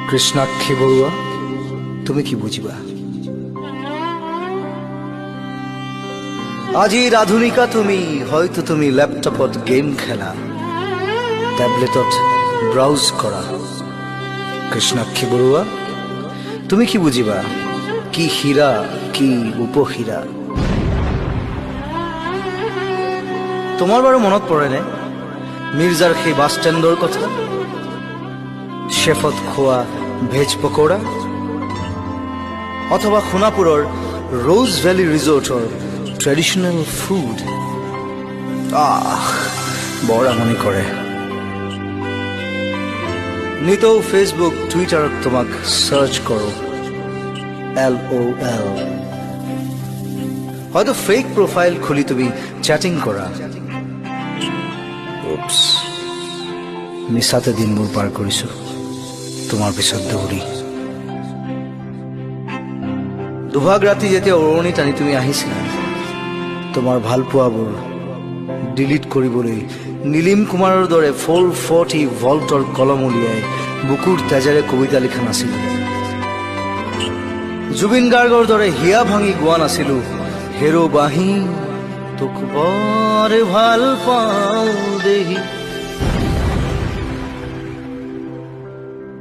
কৃষ্ণাক্ষী বৰুৱা তুমি কি বুজিবা আজিৰ আধুনিকা তুমি হয়তো তুমি ল্যাপটপত গেম খেলা ট্যাবলেটত ব্ৰাউজ কৰা কৃষ্ণাক্ষী বৰুৱা তুমি কি বুজিবা কি হীৰা কি উপহীৰা তোমাৰ বাৰু মনত পৰেনে মিৰ্জাৰ সেই বাছ ষ্টেণ্ডৰ কথা শেফত খোৱা ভেজ পকোড়া অথবা সোনাপুৰৰ ৰোজ ভ্যালি ৰিসোৰ্টৰ ট্ৰেডিশনাল ফুড বৰ আমনি কৰে নিতৌ ফেসবুক টুইটাৰত তোমাক সাৰ্চ কৰো LOL হয়তো ফেক প্ৰোফাইল খুলি তুমি চ্যাটিং কৰা উপস মিছাতে দিনবোৰ পাৰ কৰিছো তোমাৰ পিছত দৌৰি দুভাগ ৰাতি যেতিয়া ওৰণি টানি তুমি আহিছিলা তোমাৰ ভাল পোৱাবোৰ ডিলিট কৰিবলৈ নীলিম কুমাৰৰ দৰে 440 ভল্টৰ কলম উলিয়াই বুকুৰ তেজেৰে কবিতা লিখা নাছিলো জুবিন গাৰ্গৰ দৰে হিয়া ভাঙি গোৱা নাছিলো হেৰো বাঁহী তোক বৰ ভাল পাওঁ দেহি